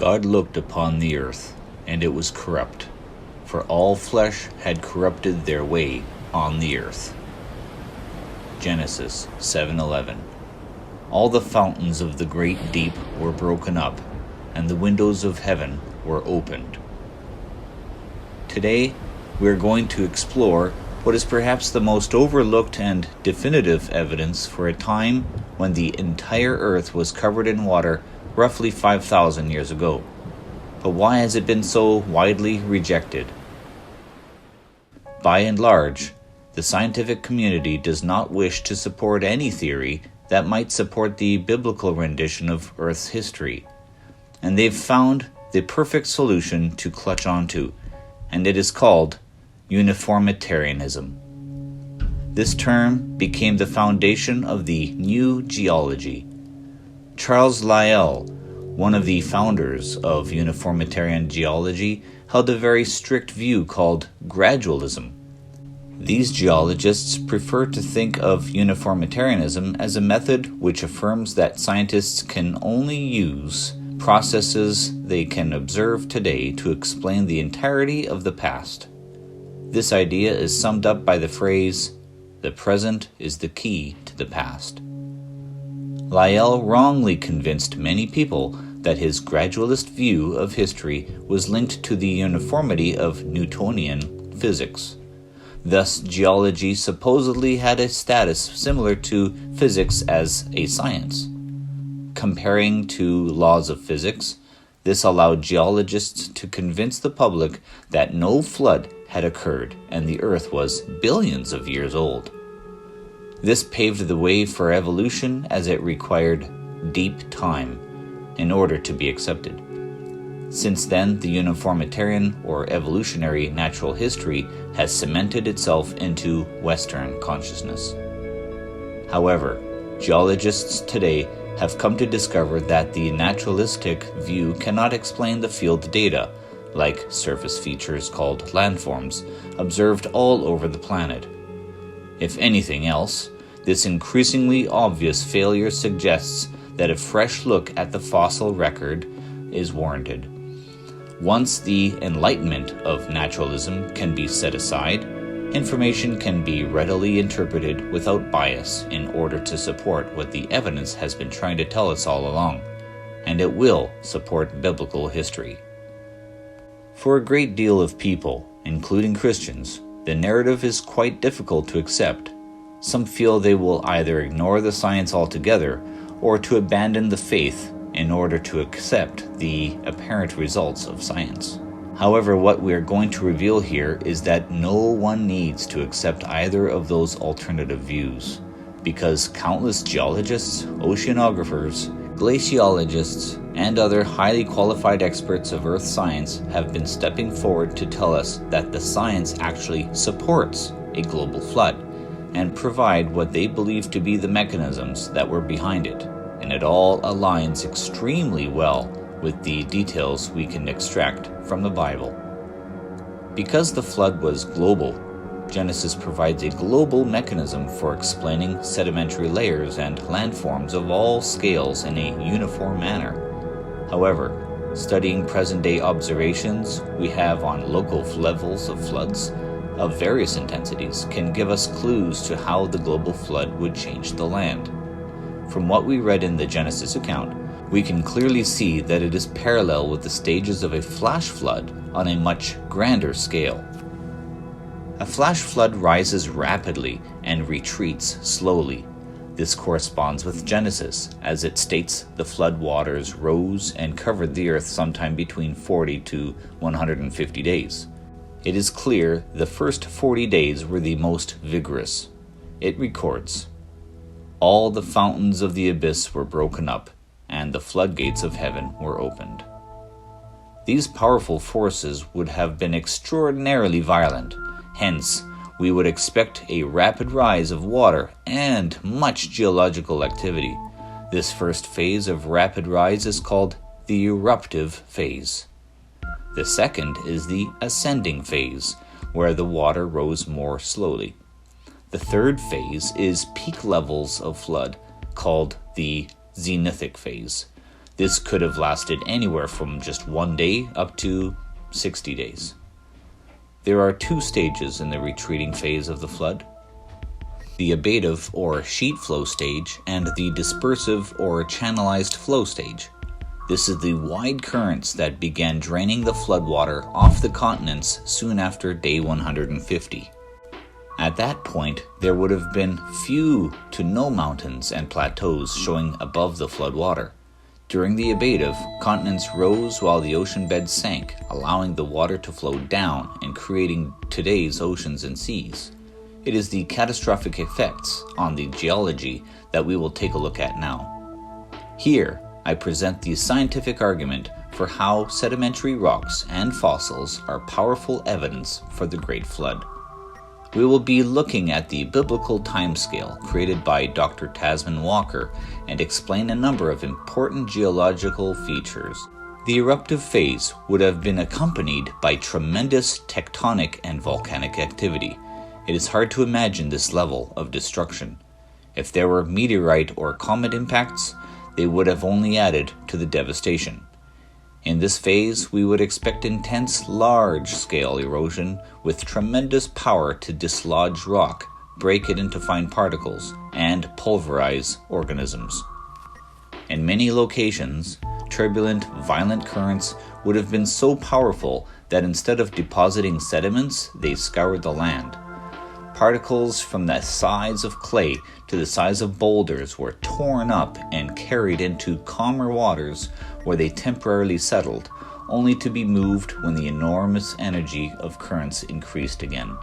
God looked upon the earth, and it was corrupt, for all flesh had corrupted their way on the earth. Genesis 7:11. All the fountains of the great deep were broken up, and the windows of heaven were opened. Today, we are going to explore what is perhaps the most overlooked and definitive evidence for a time when the entire earth was covered in water roughly 5,000 years ago. But why has it been so widely rejected? By and large, the scientific community does not wish to support any theory that might support the biblical rendition of Earth's history. And they've found the perfect solution to clutch onto, and it is called uniformitarianism. This term became the foundation of the new geology. Charles Lyell, one of the founders of uniformitarian geology, held a very strict view called gradualism. These geologists prefer to think of uniformitarianism as a method which affirms that scientists can only use processes they can observe today to explain the entirety of the past. This idea is summed up by the phrase, "The present is the key to the past." Lyell wrongly convinced many people that his gradualist view of history was linked to the uniformity of Newtonian physics. Thus, geology supposedly had a status similar to physics as a science. Comparing to laws of physics, this allowed geologists to convince the public that no flood had occurred and the earth was billions of years old. This paved the way for evolution as it required deep time in order to be accepted. Since then, the uniformitarian or evolutionary natural history has cemented itself into Western consciousness. However, geologists today have come to discover that the naturalistic view cannot explain the field data, like surface features called landforms, observed all over the planet. If anything else, this increasingly obvious failure suggests that a fresh look at the fossil record is warranted. Once the enlightenment of naturalism can be set aside, information can be readily interpreted without bias in order to support what the evidence has been trying to tell us all along, and it will support biblical history. For a great deal of people, including Christians, the narrative is quite difficult to accept. Some feel they will either ignore the science altogether or to abandon the faith in order to accept the apparent results of science. However, what we are going to reveal here is that no one needs to accept either of those alternative views, because countless geologists, oceanographers, glaciologists, and other highly qualified experts of earth science have been stepping forward to tell us that the science actually supports a global flood and provide what they believe to be the mechanisms that were behind it, and it all aligns extremely well with the details we can extract from the Bible. Because the flood was global, Genesis provides a global mechanism for explaining sedimentary layers and landforms of all scales in a uniform manner. However, studying present-day observations we have on local levels of floods of various intensities can give us clues to how the global flood would change the land. From what we read in the Genesis account, we can clearly see that it is parallel with the stages of a flash flood on a much grander scale. A flash flood rises rapidly and retreats slowly. This corresponds with Genesis, as it states the flood waters rose and covered the earth sometime between 40 to 150 days. It is clear the first 40 days were the most vigorous. It records, "All the fountains of the abyss were broken up, and the floodgates of heaven were opened." These powerful forces would have been extraordinarily violent. Hence, we would expect a rapid rise of water and much geological activity. This first phase of rapid rise is called the eruptive phase. The second is the ascending phase, where the water rose more slowly. The third phase is peak levels of flood, called the zenithic phase. This could have lasted anywhere from just 1 day up to 60 days. There are 2 stages in the retreating phase of the flood: the abative or sheet flow stage and the dispersive or channelized flow stage. This is the wide currents that began draining the floodwater off the continents soon after day 150. At that point, there would have been few to no mountains and plateaus showing above the floodwater. During the abative, continents rose while the ocean bed sank, allowing the water to flow down and creating today's oceans and seas. It is the catastrophic effects on the geology that we will take a look at now. Here, I present the scientific argument for how sedimentary rocks and fossils are powerful evidence for the Great Flood. We will be looking at the biblical timescale created by Dr. Tasman Walker and explain a number of important geological features. The eruptive phase would have been accompanied by tremendous tectonic and volcanic activity. It is hard to imagine this level of destruction. If there were meteorite or comet impacts, they would have only added to the devastation. In this phase, we would expect intense, large-scale erosion with tremendous power to dislodge rock, break it into fine particles, and pulverize organisms. In many locations, turbulent, violent currents would have been so powerful that instead of depositing sediments, they scoured the land. Particles from the size of clay to the size of boulders were torn up and carried into calmer waters where they temporarily settled, only to be moved when the enormous energy of currents increased again.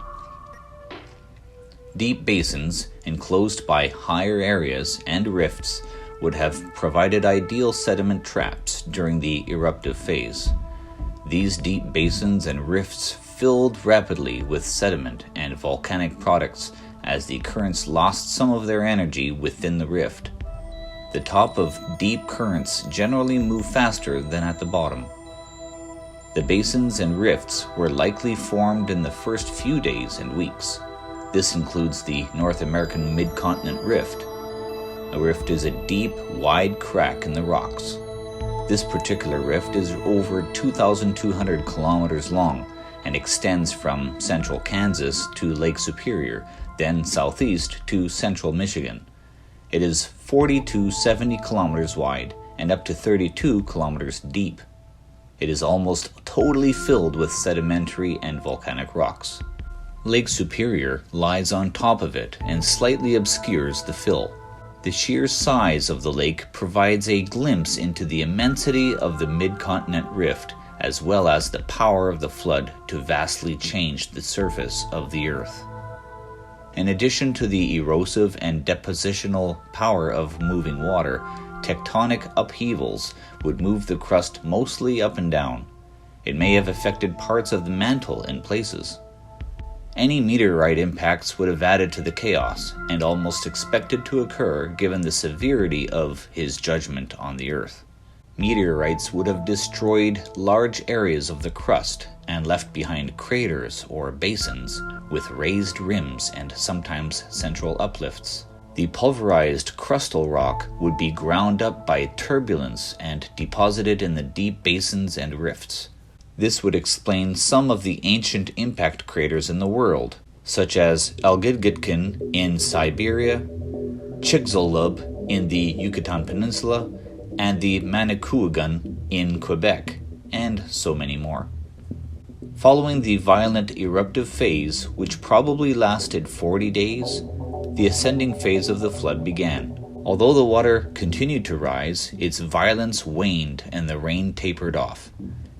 Deep basins, enclosed by higher areas and rifts, would have provided ideal sediment traps during the eruptive phase. These deep basins and rifts filled rapidly with sediment and volcanic products as the currents lost some of their energy within the rift. The top of deep currents generally move faster than at the bottom. The basins and rifts were likely formed in the first few days and weeks. This includes the North American Mid-Continent Rift. A rift is a deep, wide crack in the rocks. This particular rift is over 2,200 kilometers long and extends from central Kansas to Lake Superior, then southeast to central Michigan. It is 40 to 70 kilometers wide and up to 32 kilometers deep. It is almost totally filled with sedimentary and volcanic rocks. Lake Superior lies on top of it and slightly obscures the fill. The sheer size of the lake provides a glimpse into the immensity of the mid-continent rift, as well as the power of the flood to vastly change the surface of the earth. In addition to the erosive and depositional power of moving water, tectonic upheavals would move the crust mostly up and down. It may have affected parts of the mantle in places. Any meteorite impacts would have added to the chaos, and almost expected to occur given the severity of his judgment on the earth. Meteorites would have destroyed large areas of the crust and left behind craters or basins with raised rims and sometimes central uplifts. The pulverized crustal rock would be ground up by turbulence and deposited in the deep basins and rifts. This would explain some of the ancient impact craters in the world, such as Algidgitkin in Siberia, Chicxulub in the Yucatan Peninsula, and the Manicouagan in Quebec, and so many more. Following the violent eruptive phase, which probably lasted 40 days, the ascending phase of the flood began. Although the water continued to rise, its violence waned and the rain tapered off.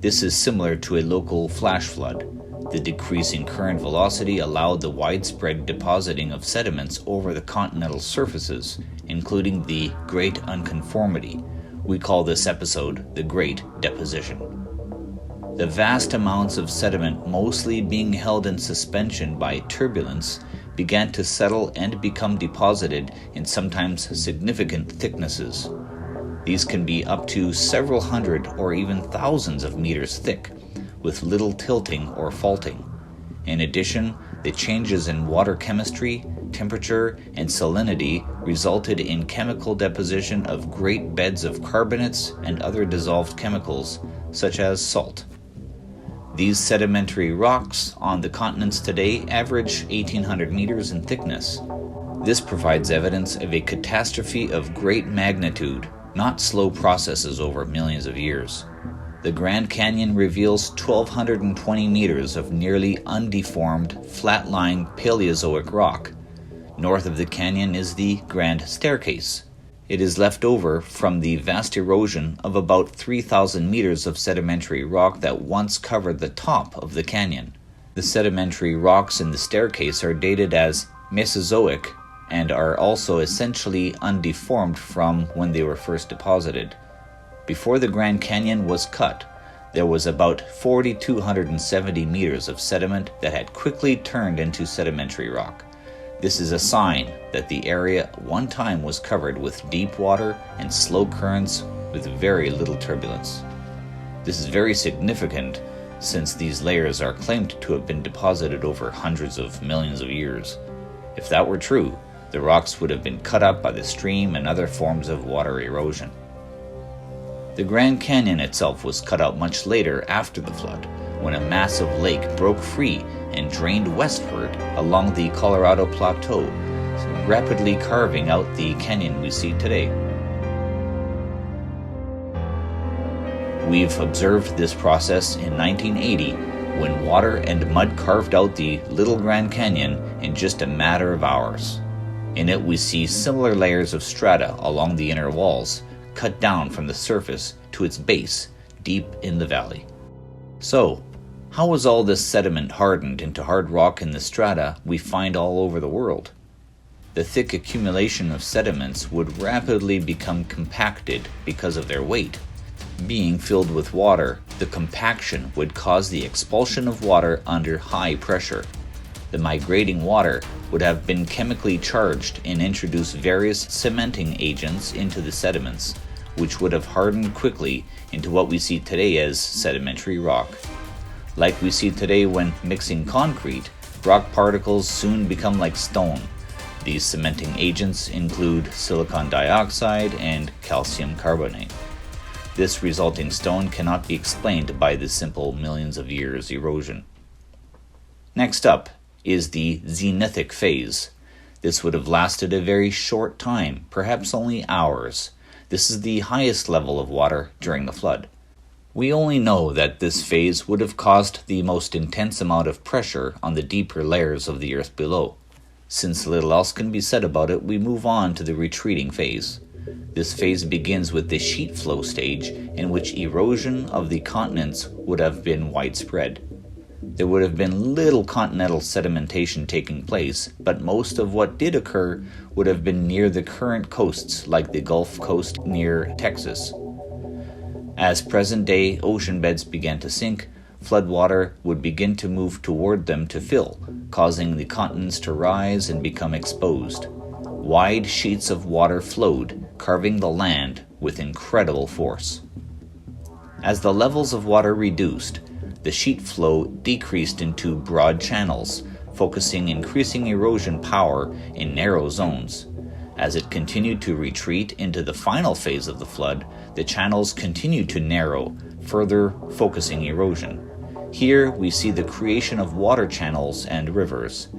This is similar to a local flash flood. The decreasing current velocity allowed the widespread depositing of sediments over the continental surfaces, including the Great Unconformity. We call this episode the Great Deposition. The vast amounts of sediment, mostly being held in suspension by turbulence, began to settle and become deposited in sometimes significant thicknesses. These can be up to several hundred or even thousands of meters thick, with little tilting or faulting. In addition, the changes in water chemistry, temperature, and salinity resulted in chemical deposition of great beds of carbonates and other dissolved chemicals, such as salt. These sedimentary rocks on the continents today average 1,800 meters in thickness. This provides evidence of a catastrophe of great magnitude, not slow processes over millions of years. The Grand Canyon reveals 1,220 meters of nearly undeformed, flat-lying Paleozoic rock. North of the canyon is the Grand Staircase. It is left over from the vast erosion of about 3,000 meters of sedimentary rock that once covered the top of the canyon. The sedimentary rocks in the staircase are dated as Mesozoic and are also essentially undeformed from when they were first deposited. Before the Grand Canyon was cut, there was about 4,270 meters of sediment that had quickly turned into sedimentary rock. This is a sign that the area at one time was covered with deep water and slow currents with very little turbulence. This is very significant since these layers are claimed to have been deposited over hundreds of millions of years. If that were true, the rocks would have been cut up by the stream and other forms of water erosion. The Grand Canyon itself was cut out much later after the flood, when a massive lake broke free and drained westward along the Colorado Plateau, rapidly carving out the canyon we see today. We've observed this process in 1980, when water and mud carved out the Little Grand Canyon in just a matter of hours. In it we see similar layers of strata along the inner walls, cut down from the surface to its base, deep in the valley. So, how was all this sediment hardened into hard rock in the strata we find all over the world? The thick accumulation of sediments would rapidly become compacted because of their weight. Being filled with water, the compaction would cause the expulsion of water under high pressure. The migrating water would have been chemically charged and introduced various cementing agents into the sediments, which would have hardened quickly into what we see today as sedimentary rock. Like we see today when mixing concrete, rock particles soon become like stone. These cementing agents include silicon dioxide and calcium carbonate. This resulting stone cannot be explained by the simple millions of years erosion. Next up is the zenithic phase. This would have lasted a very short time, perhaps only hours. This is the highest level of water during the flood. We only know that this phase would have caused the most intense amount of pressure on the deeper layers of the earth below. Since little else can be said about it, we move on to the retreating phase. This phase begins with the sheet flow stage, in which erosion of the continents would have been widespread. There would have been little continental sedimentation taking place, but most of what did occur would have been near the current coasts, like the Gulf Coast near Texas. As present-day ocean beds began to sink, floodwater would begin to move toward them to fill, causing the continents to rise and become exposed. Wide sheets of water flowed, carving the land with incredible force. As the levels of water reduced, the sheet flow decreased into broad channels, focusing increasing erosion power in narrow zones. As it continued to retreat into the final phase of the flood, the channels continued to narrow, further focusing erosion. Here we see the creation of water channels and rivers.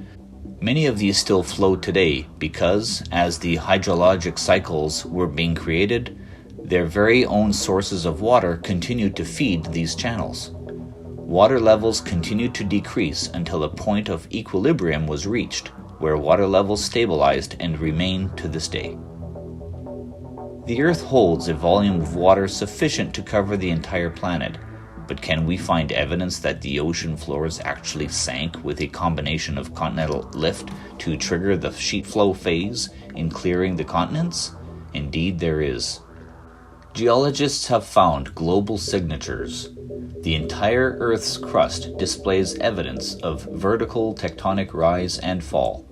Many of these still flow today because, as the hydrologic cycles were being created, their very own sources of water continued to feed these channels. Water levels continued to decrease until a point of equilibrium was reached, where water levels stabilized and remain to this day. The Earth holds a volume of water sufficient to cover the entire planet, but can we find evidence that the ocean floors actually sank with a combination of continental lift to trigger the sheet flow phase in clearing the continents? Indeed, there is. Geologists have found global signatures. The entire Earth's crust displays evidence of vertical tectonic rise and fall.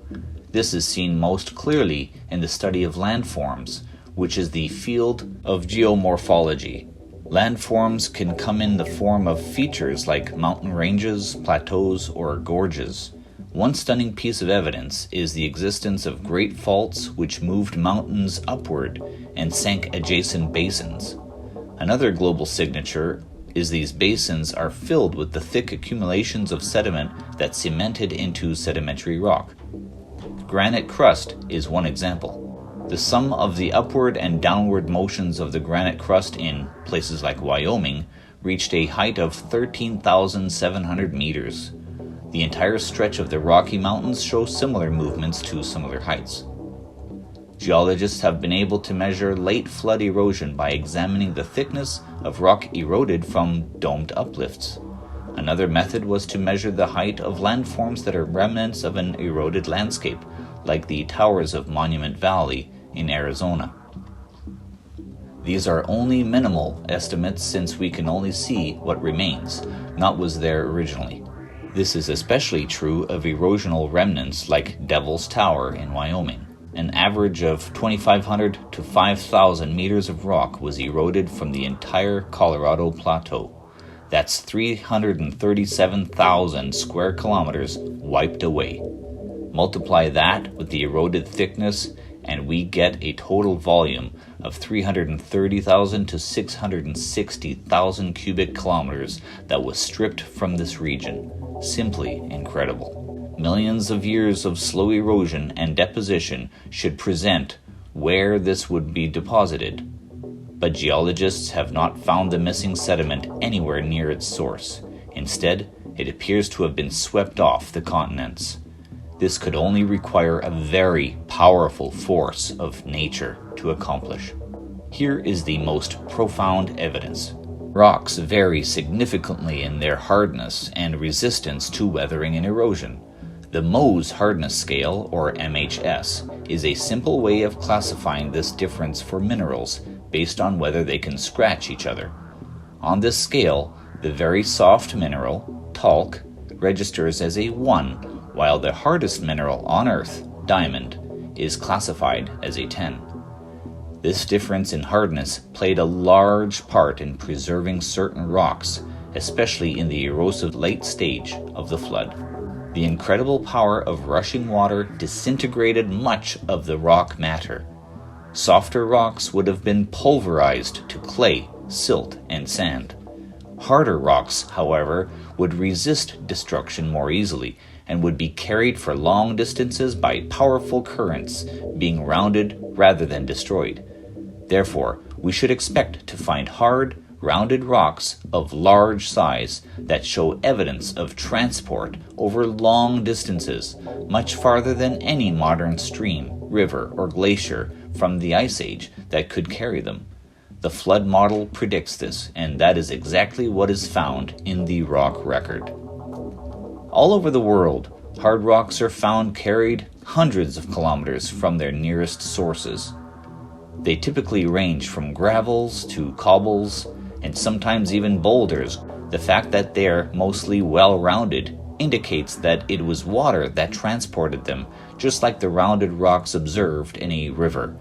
This is seen most clearly in the study of landforms, which is the field of geomorphology. Landforms can come in the form of features like mountain ranges, plateaus, or gorges. One stunning piece of evidence is the existence of great faults which moved mountains upward and sank adjacent basins. Another global signature is these basins are filled with the thick accumulations of sediment that cemented into sedimentary rock. Granite crust is one example. The sum of the upward and downward motions of the granite crust in places like Wyoming reached a height of 13,700 meters. The entire stretch of the Rocky Mountains shows similar movements to similar heights. Geologists have been able to measure late flood erosion by examining the thickness of rock eroded from domed uplifts. Another method was to measure the height of landforms that are remnants of an eroded landscape, like the towers of Monument Valley in Arizona. These are only minimal estimates since we can only see what remains, not was there originally. This is especially true of erosional remnants like Devil's Tower in Wyoming. An average of 2,500 to 5,000 meters of rock was eroded from the entire Colorado Plateau. That's 337,000 square kilometers wiped away. Multiply that with the eroded thickness, and we get a total volume of 330,000 to 660,000 cubic kilometers that was stripped from this region. Simply incredible. Millions of years of slow erosion and deposition should present where this would be deposited, but geologists have not found the missing sediment anywhere near its source. Instead, it appears to have been swept off the continents. This could only require a very powerful force of nature to accomplish. Here is the most profound evidence. Rocks vary significantly in their hardness and resistance to weathering and erosion. The Mohs hardness scale, or MHS, is a simple way of classifying this difference for minerals based on whether they can scratch each other. On this scale, the very soft mineral, talc, registers as a 1, while the hardest mineral on Earth, diamond, is classified as a 10. This difference in hardness played a large part in preserving certain rocks, especially in the erosive late stage of the flood. The incredible power of rushing water disintegrated much of the rock matter. Softer rocks would have been pulverized to clay, silt, and sand. Harder rocks, however, would resist destruction more easily and would be carried for long distances by powerful currents, being rounded rather than destroyed. Therefore, we should expect to find hard, rounded rocks of large size that show evidence of transport over long distances, much farther than any modern stream, river, or glacier from the Ice Age that could carry them. The flood model predicts this, and that is exactly what is found in the rock record. All over the world, hard rocks are found carried hundreds of kilometers from their nearest sources. They typically range from gravels to cobbles, and sometimes even boulders. The fact that they're mostly well-rounded indicates that it was water that transported them, just like the rounded rocks observed in a river.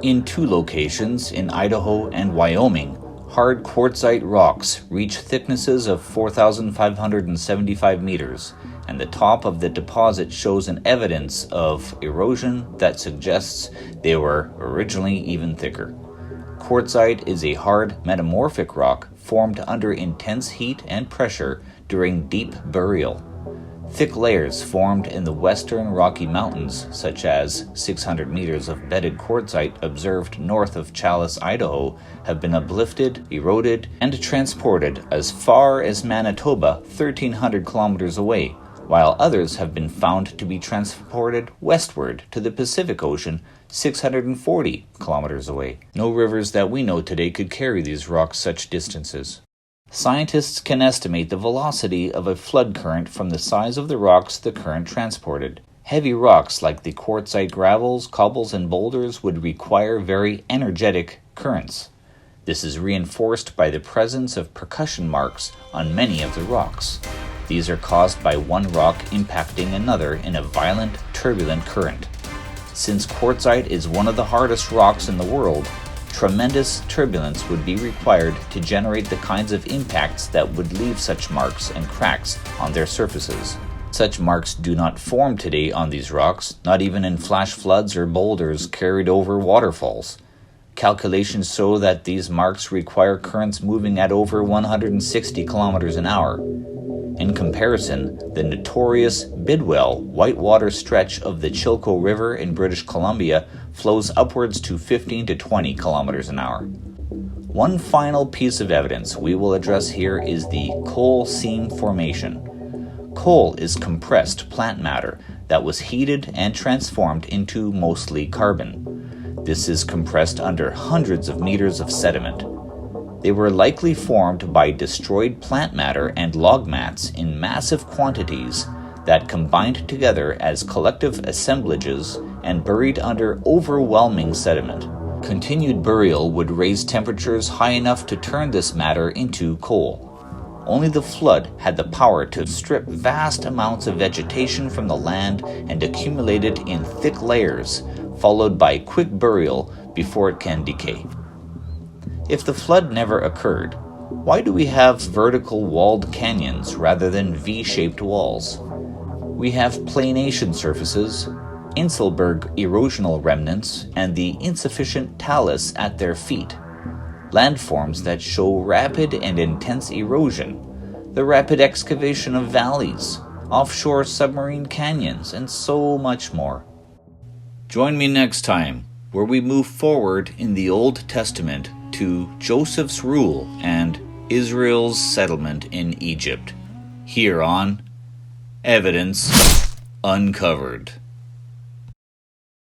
In 2 locations, in Idaho and Wyoming, hard quartzite rocks reach thicknesses of 4,575 meters, and the top of the deposit shows an evidence of erosion that suggests they were originally even thicker. Quartzite is a hard metamorphic rock formed under intense heat and pressure during deep burial. Thick layers formed in the western Rocky Mountains, such as 600 meters of bedded quartzite observed north of Challis, Idaho, have been uplifted, eroded, and transported as far as Manitoba, 1,300 kilometers away, while others have been found to be transported westward to the Pacific Ocean, 640 kilometers away. No rivers that we know today could carry these rocks such distances. Scientists can estimate the velocity of a flood current from the size of the rocks the current transported. Heavy rocks like the quartzite gravels, cobbles, and boulders would require very energetic currents. This is reinforced by the presence of percussion marks on many of the rocks. These are caused by one rock impacting another in a violent, turbulent current. Since quartzite is one of the hardest rocks in the world, tremendous turbulence would be required to generate the kinds of impacts that would leave such marks and cracks on their surfaces. Such marks do not form today on these rocks, not even in flash floods or boulders carried over waterfalls. Calculations show that these marks require currents moving at over 160 kilometers an hour. In comparison, the notorious Bidwell whitewater stretch of the Chilco River in British Columbia flows upwards to 15 to 20 kilometers an hour. One final piece of evidence we will address here is the coal seam formation. Coal is compressed plant matter that was heated and transformed into mostly carbon. This is compressed under hundreds of meters of sediment. They were likely formed by destroyed plant matter and log mats in massive quantities that combined together as collective assemblages and buried under overwhelming sediment. Continued burial would raise temperatures high enough to turn this matter into coal. Only the flood had the power to strip vast amounts of vegetation from the land and accumulate it in thick layers, followed by quick burial before it can decay. If the flood never occurred, why do we have vertical walled canyons rather than V-shaped walls? We have planation surfaces, Inselberg erosional remnants, and the insufficient talus at their feet. Landforms that show rapid and intense erosion, the rapid excavation of valleys, offshore submarine canyons, and so much more. Join me next time, where we move forward in the Old Testament to Joseph's rule and Israel's settlement in Egypt, here on Evidence Uncovered.